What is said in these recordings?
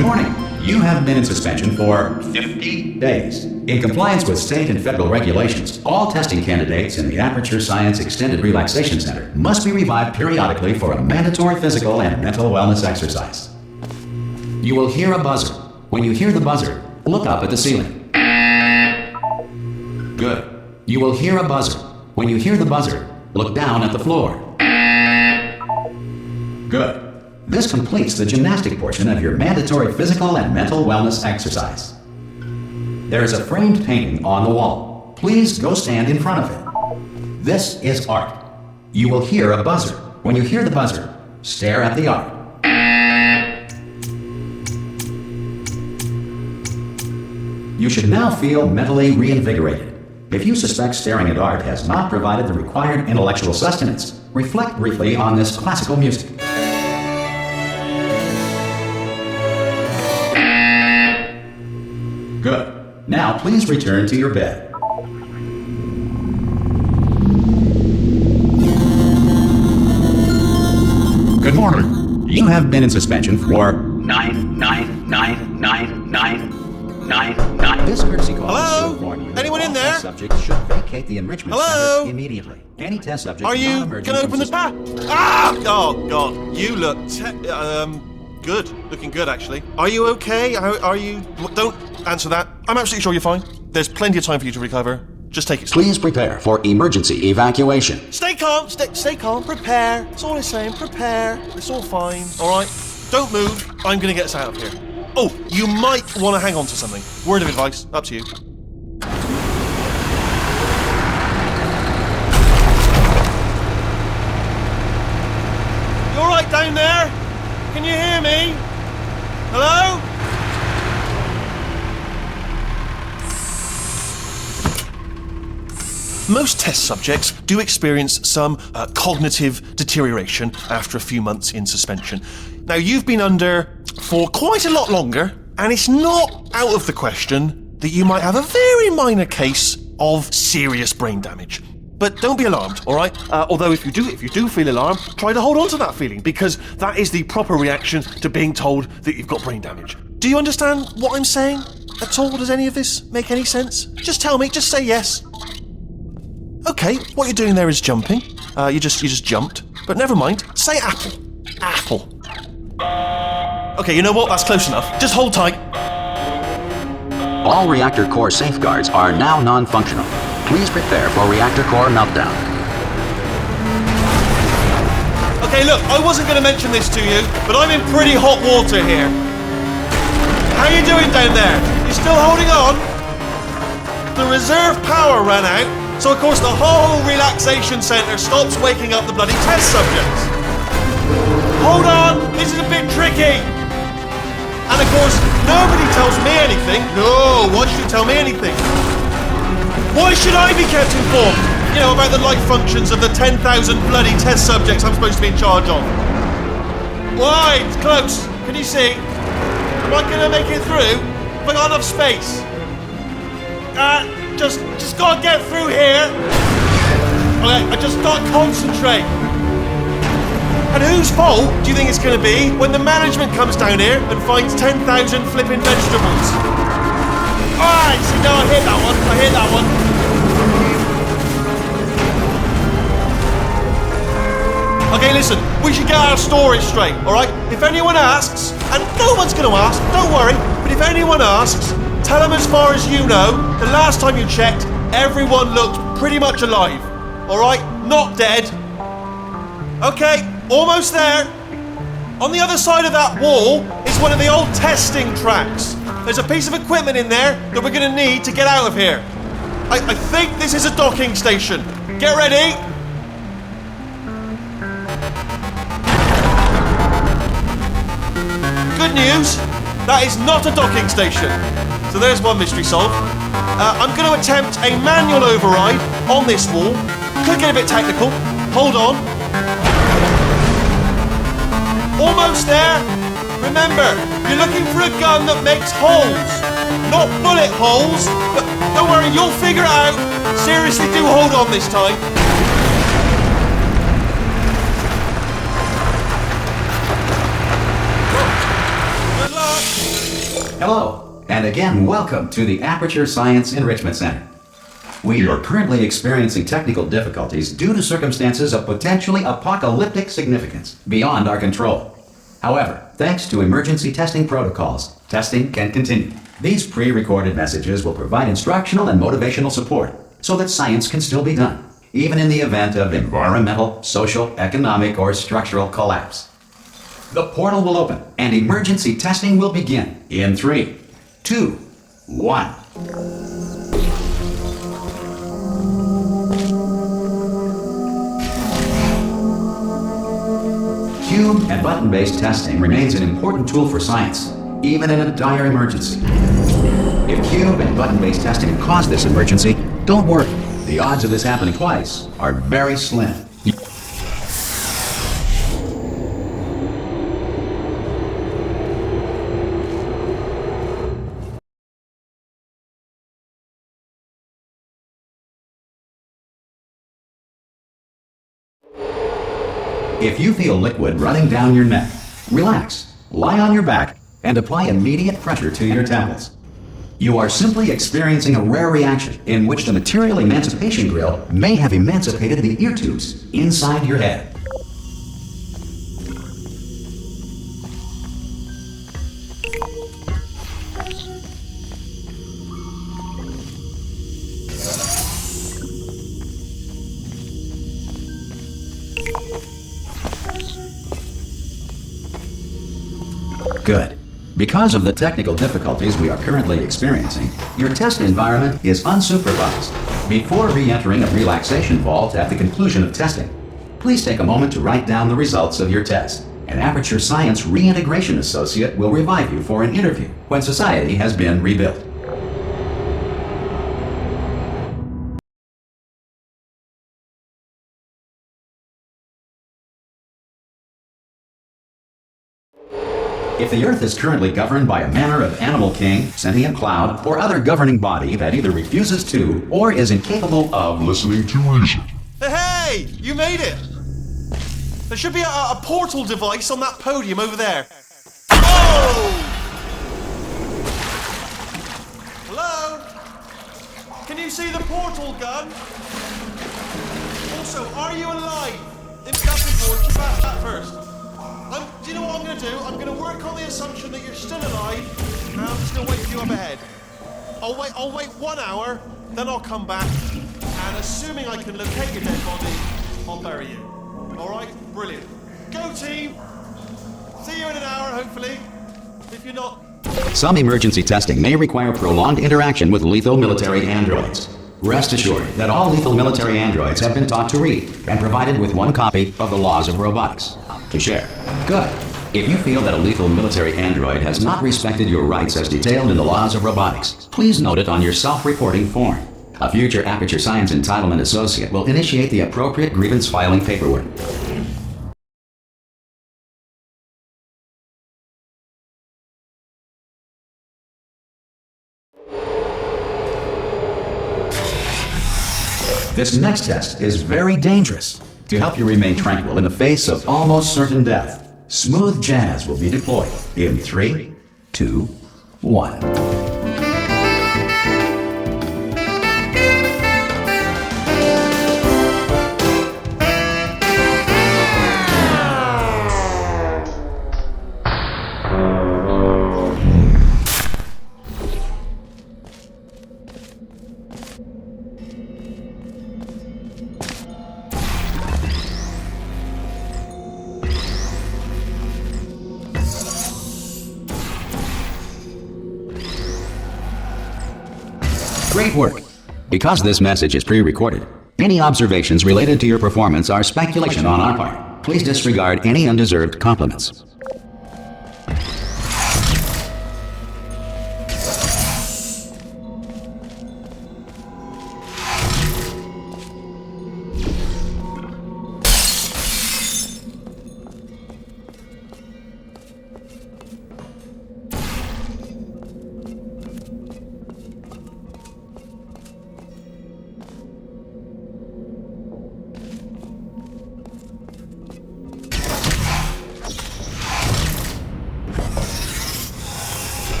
Good morning. You have been in suspension for 50 days. In compliance with state and federal regulations, all testing candidates in the Aperture Science Extended Relaxation Center must be revived periodically for a mandatory physical and mental wellness exercise. You will hear a buzzer. When you hear the buzzer, look up at the ceiling. Good. You will hear a buzzer. When you hear the buzzer, look down at the floor. Good. This completes the gymnastic portion of your mandatory physical and mental wellness exercise. There is a framed painting on the wall. Please go stand in front of it. This is art. You will hear a buzzer. When you hear the buzzer, stare at the art. You should now feel mentally reinvigorated. If you suspect staring at art has not provided the required intellectual sustenance, reflect briefly on this classical music. Good. Now please return to your bed. Good morning. You have been in suspension for 9999999. This courtesy call Hello? will warn you Anyone that in all there? test subjects should vacate the enrichment Hello? center immediately. Any test subject Are you not gonna emerging open the from pack? Ah! Oh God, you look good. Looking good, actually. Are you okay? Are you? Don't answer that. I'm absolutely sure you're fine. There's plenty of time for you to recover. Just take it slow. Please prepare for emergency evacuation. Stay calm. Stay calm. Prepare. That's all I'm saying. Prepare. It's all fine. All right. Don't move. I'm gonna get us out of here. Oh, you might want to hang on to something. Word of advice. Up to you. You all right down there? Can you hear me? Hello? Most test subjects do experience some cognitive deterioration after a few months in suspension. Now, you've been under for quite a lot longer, and it's not out of the question that you might have a very minor case of serious brain damage. But don't be alarmed, all right? Although if you do feel alarmed, try to hold on to that feeling, because that is the proper reaction to being told that you've got brain damage. Do you understand what I'm saying at all? Does any of this make any sense? Just tell me, just say yes. Okay, what you're doing there is jumping. You just jumped. But never mind, say apple. Apple. Okay, you know what? That's close enough. Just hold tight. All reactor core safeguards are now non-functional. Please prepare for reactor core meltdown. Okay, look, I wasn't going to mention this to you, but I'm in pretty hot water here. How you doing down there? You still holding on? The reserve power ran out, so of course the whole relaxation centre stops waking up the bloody test subjects. Hold on, this is a bit tricky. And of course, nobody tells me anything. No, why should you tell me anything? Why should I be kept informed? You know, about the life functions of the 10,000 bloody test subjects I'm supposed to be in charge of. Why? It's close. Can you see? Am I gonna make it through? Have I got enough space? Just gotta get through here. Okay, I just gotta concentrate. And whose fault do you think it's gonna be when the management comes down here and finds 10,000 flipping vegetables? Alright, see, no, I hit that one. Okay, listen, we should get our story straight, alright? If anyone asks, and no one's gonna ask, don't worry, but if anyone asks, tell them as far as you know, the last time you checked, everyone looked pretty much alive, alright? Not dead. Okay, almost there. On the other side of that wall is one of the old testing tracks. There's a piece of equipment in there that we're gonna need to get out of here. I think this is a docking station. Get ready. Good news, that is not a docking station. So there's one mystery solved. I'm gonna attempt a manual override on this wall. Could get a bit technical. Hold on. Almost there. Remember, you're looking for a gun that makes holes, not bullet holes. But don't worry, you'll figure it out. Seriously, do hold on this time. Good luck. Hello, and again, welcome to the Aperture Science Enrichment Center. We are currently experiencing technical difficulties due to circumstances of potentially apocalyptic significance beyond our control. However, thanks to emergency testing protocols, testing can continue. These pre-recorded messages will provide instructional and motivational support so that science can still be done, even in the event of environmental, social, economic, or structural collapse. The portal will open and emergency testing will begin in 3, 2, 1. Cube and button-based testing remains an important tool for science, even in a dire emergency. If cube and button-based testing caused this emergency, don't worry. The odds of this happening twice are very slim. If you feel liquid running down your neck, relax, lie on your back, and apply immediate pressure to your temples. You are simply experiencing a rare reaction in which the material emancipation grill may have emancipated the ear tubes inside your head. Good. Because of the technical difficulties we are currently experiencing, your test environment is unsupervised. Before re-entering a relaxation vault at the conclusion of testing, please take a moment to write down the results of your test. An Aperture Science Reintegration Associate will revive you for an interview when society has been rebuilt. If the Earth is currently governed by a manner of animal king, sentient cloud, or other governing body that either refuses to or is incapable of listening to reason. Hey! You made it! There should be a portal device on that podium over there. Oh! Hello? Can you see the portal gun? Also, are you alive? If that's important, just ask that first. Do you know what I'm going to do? I'm going to work on the assumption that you're still alive, and I'm just going to wait for you up ahead. I'll wait 1 hour, then I'll come back, and assuming I can locate your dead body, I'll bury you. Alright? Brilliant. Go team! See you in an hour, hopefully. If you're not... Some emergency testing may require prolonged interaction with lethal military androids. Rest assured that all lethal military androids have been taught to read and provided with 1 copy of the Laws of Robotics to share. Good. If you feel that a lethal military android has not respected your rights as detailed in the Laws of Robotics, please note it on your self-reporting form. A future Aperture Science Entitlement Associate will initiate the appropriate grievance filing paperwork. This next test is very dangerous. To help you remain tranquil in the face of almost certain death, smooth jazz will be deployed in 3, 2, 1. Great work! Because this message is pre-recorded, any observations related to your performance are speculation on our part. Please disregard any undeserved compliments.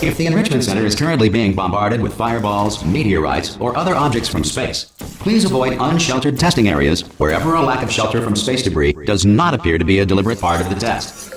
If the Enrichment Center is currently being bombarded with fireballs, meteorites, or other objects from space, please avoid unsheltered testing areas wherever a lack of shelter from space debris does not appear to be a deliberate part of the test.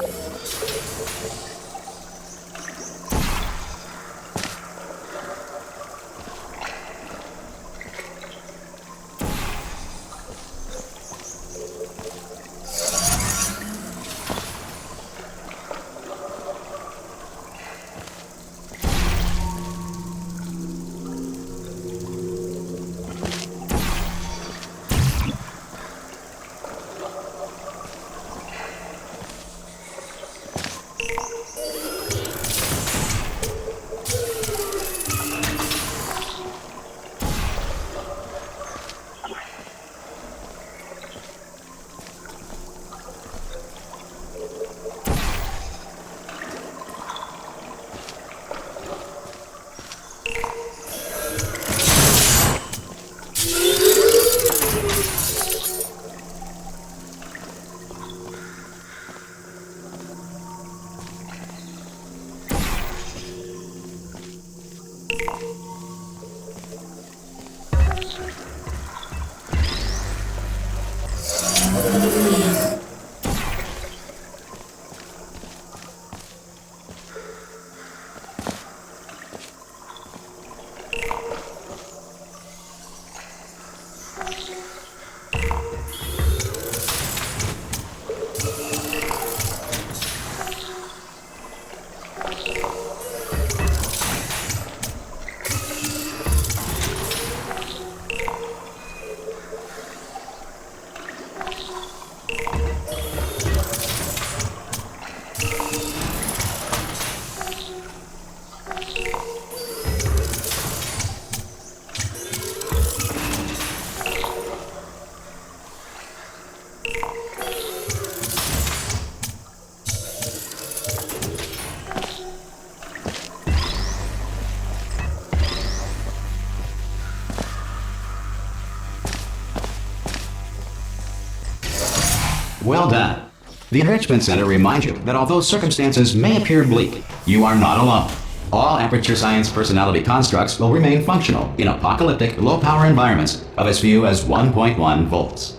Well done. The Enrichment Center reminds you that although circumstances may appear bleak, you are not alone. All Aperture Science personality constructs will remain functional in apocalyptic, low-power environments of as few as 1.1 volts.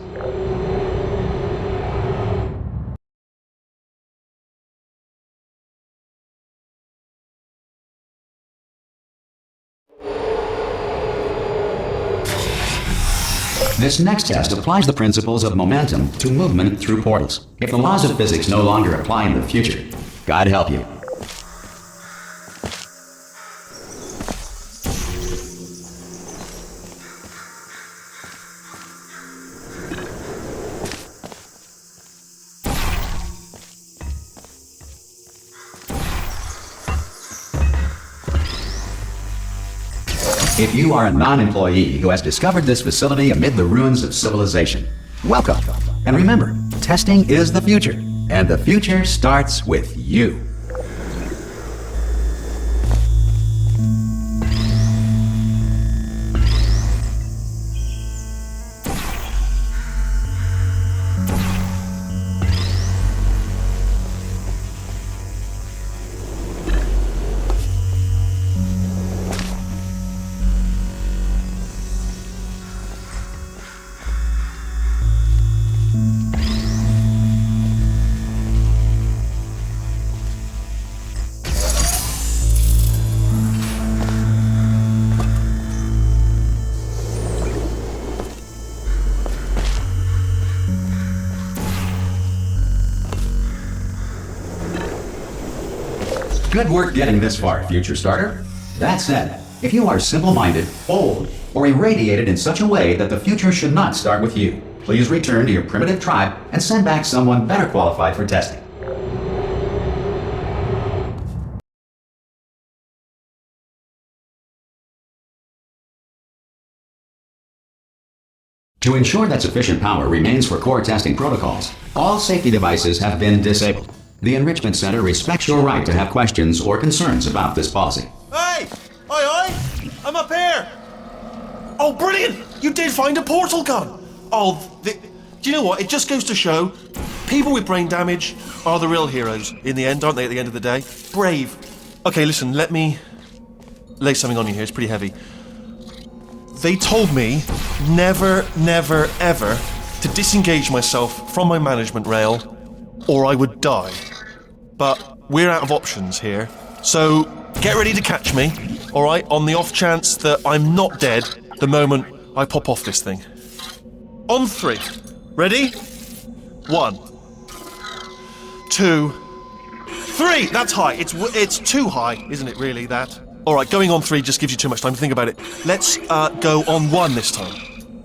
This next test applies the principles of momentum to movement through portals. If the laws of physics no longer apply in the future, God help you. If you are a non-employee who has discovered this facility amid the ruins of civilization, welcome. And remember, testing is the future, and the future starts with you. Good work getting this far, Future Starter. That said, if you are simple-minded, old, or irradiated in such a way that the future should not start with you, please return to your primitive tribe and send back someone better qualified for testing. To ensure that sufficient power remains for core testing protocols, all safety devices have been disabled. The Enrichment Center respects your right to have questions or concerns about this policy. Hey! Oi! I'm up here! Oh, brilliant! You did find a portal gun! Do you know what? It just goes to show, people with brain damage are the real heroes in the end, aren't they, at the end of the day? Brave. Okay, listen, let me lay something on you here. It's pretty heavy. They told me never, never, ever to disengage myself from my management rail or I would die. But we're out of options here. So get ready to catch me, alright, on the off chance that I'm not dead the moment I pop off this thing. On 3. Ready? 1, 2, 3! That's high. It's too high, isn't it, really, that? Alright, going on 3 just gives you too much time to think about it. Let's go on 1 this time.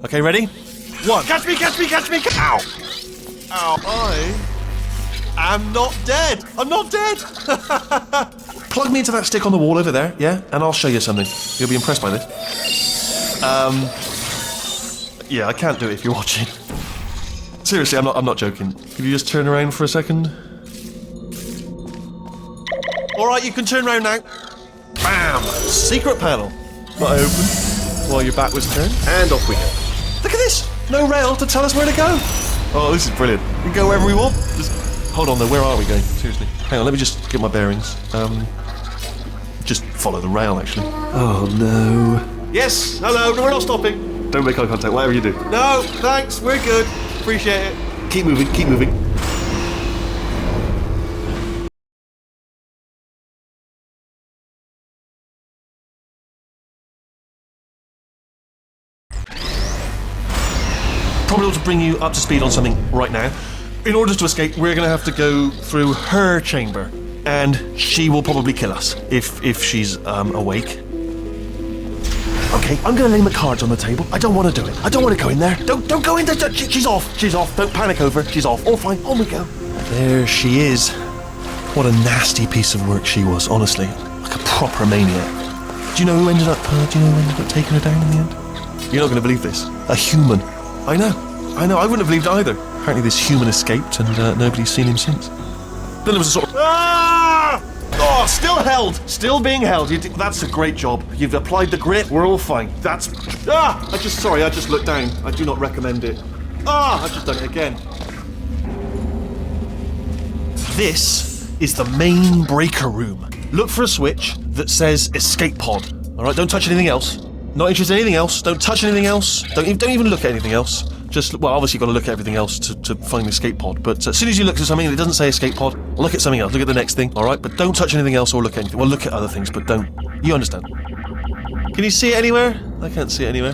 Okay, ready? 1. Catch me, catch me, catch me! Ow! Ow, I'm not dead! I'm not dead! Plug me into that stick on the wall over there, yeah? And I'll show you something. You'll be impressed by this. Yeah, I can't do it if you're watching. Seriously, I'm not joking. Can you just turn around for a second? Alright, you can turn around now. Bam! Secret panel. That I opened while your back was turned, and off we go. Look at this! No rail to tell us where to go! Oh, this is brilliant. We can go wherever we want. Just hold on though, where are we going? Seriously. Hang on, let me just get my bearings. Just follow the rail, actually. Oh no. Yes, hello, no, we're not stopping. Don't make eye contact, whatever you do. No, thanks, we're good. Appreciate it. Keep moving, keep moving. Probably ought to bring you up to speed on something right now. In order to escape, we're going to have to go through her chamber, and she will probably kill us if she's awake. Okay, I'm going to lay my cards on the table. I don't want to do it. I don't want to go in there. Don't go in there. She's off. She's off. Don't panic over. She's off. All fine. On we go. There she is. What a nasty piece of work she was. Honestly, like a proper maniac. Do you know who ended up? Taking her down in the end? You're not going to believe this. A human. I know. I wouldn't have believed either. Apparently this human escaped and nobody's seen him since. Then there was a sort of... Ah! Oh, still held. Still being held. That's a great job. You've applied the grit. We're all fine. That's... Ah! I just looked down. I do not recommend it. Ah! I've just done it again. This is the main breaker room. Look for a switch that says escape pod. Alright, don't touch anything else. Not interested in anything else. Don't touch anything else. Don't even look at anything else. Just, well, obviously you've got to look at everything else to find the escape pod. But as soon as you look at something that doesn't say escape pod, look at something else. Look at the next thing, all right? But don't touch anything else or look at anything. Well, look at other things, but don't. You understand? Can you see it anywhere? I can't see it anywhere.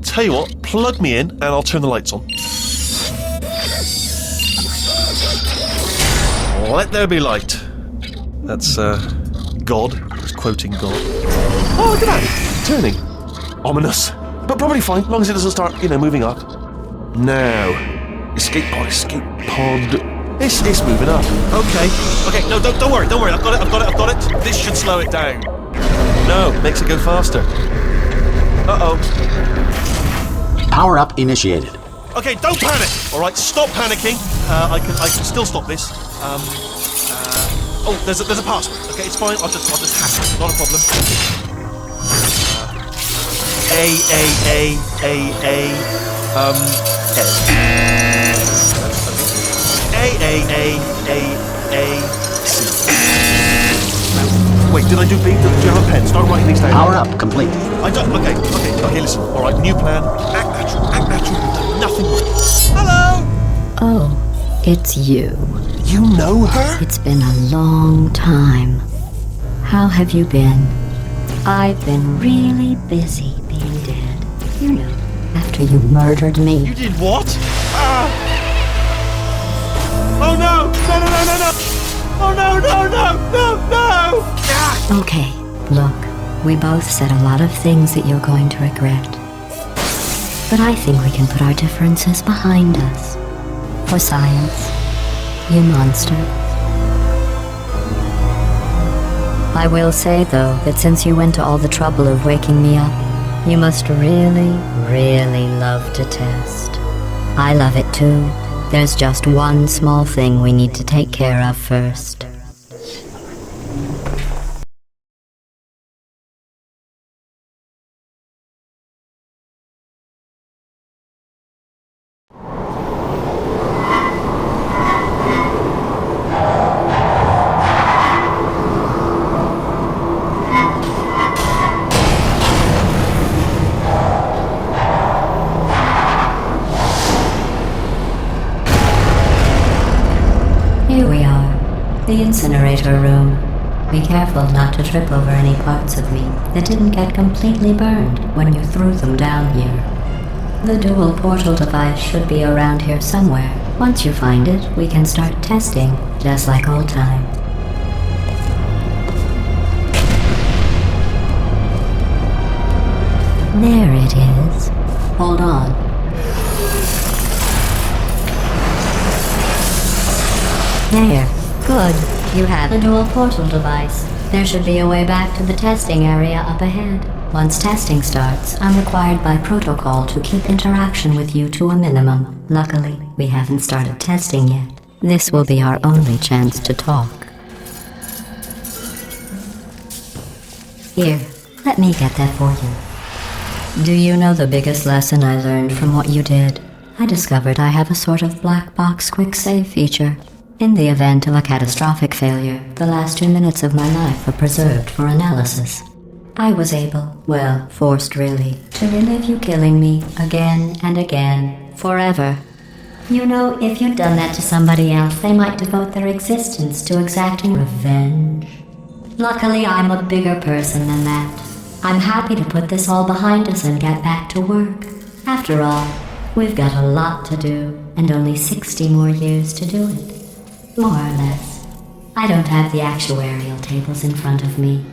Tell you what, plug me in and I'll turn the lights on. Let there be light. That's, God. It's quoting God. Oh, look at that. Turning. Ominous. But probably fine, as long as it doesn't start, moving up. Now. Escape pod. It's moving up. Okay, no, don't worry. I've got it. This should slow it down. No, makes it go faster. Uh-oh. Power up initiated. Okay, don't panic! Alright, stop panicking. I can still stop this. Oh, there's a password. Okay, it's fine. I'll just hack it. Not a problem. C. Wait, did I do B? Do you have a pen? Start writing these down. Power up complete. I don't. Okay, listen. Alright, new plan. Act natural. You've done nothing wrong. Hello! Oh, it's you. You know her? It's been a long time. How have you been? I've been really busy being dead. You know, after you murdered me. You did what? Oh no! No! Oh no! Ah! Okay, look, we both said a lot of things that you're going to regret. But I think we can put our differences behind us. For science, you monster. I will say, though, that since you went to all the trouble of waking me up, you must really, really love to test. I love it too. There's just one small thing we need to take care of first. The incinerator room. Be careful not to trip over any parts of me that didn't get completely burned when you threw them down here. The dual portal device should be around here somewhere. Once you find it, we can start testing, just like old times. There it is. Hold on. There. Good. You have the dual portal device. There should be a way back to the testing area up ahead. Once testing starts, I'm required by protocol to keep interaction with you to a minimum. Luckily, we haven't started testing yet. This will be our only chance to talk. Here, let me get that for you. Do you know the biggest lesson I learned from what you did? I discovered I have a sort of black box quick save feature. In the event of a catastrophic failure, the last 2 minutes of my life are preserved for analysis. I was able, well, forced really, to relive you killing me again and again, forever. You know, if you'd done that to somebody else, they might devote their existence to exacting revenge. Luckily, I'm a bigger person than that. I'm happy to put this all behind us and get back to work. After all, we've got a lot to do, and only 60 more years to do it. More or less. I don't have the actuarial tables in front of me.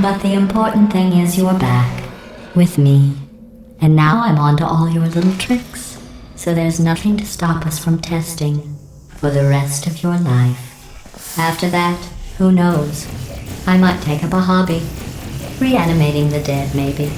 But the important thing is you're back. With me. And now I'm on to all your little tricks. So there's nothing to stop us from testing. For the rest of your life. After that, who knows? I might take up a hobby. Reanimating the dead, maybe.